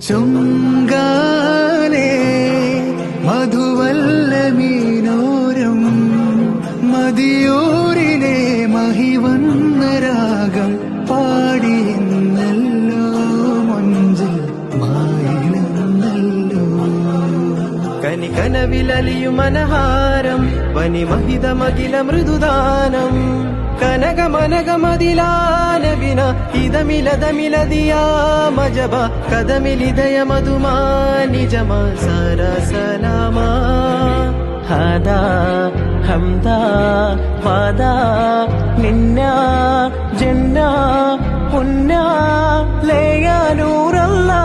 ചുങ്കാലേ മധുവല്ലമീനോരം മതിയൂരിലെ മഹിവന്ന രാഗം പാടിയെന്നല്ലോ മഞ്ചിൽ മായിലെന്നല്ലോ കനികനവിലലിയും മനഹാരം വനിമഹിതമഖില മൃദുദാനം കനകമനകമതിലാനവിന ഇതമിലതമിലതിയാ മജബ കദമിലിദയ മധുമാ നിജമാ സരസലാമാ ഹാദാ ഹംദാ വാദാ നിന്ന ജന്ന പുന്ന ലേയ നൂറല്ലാ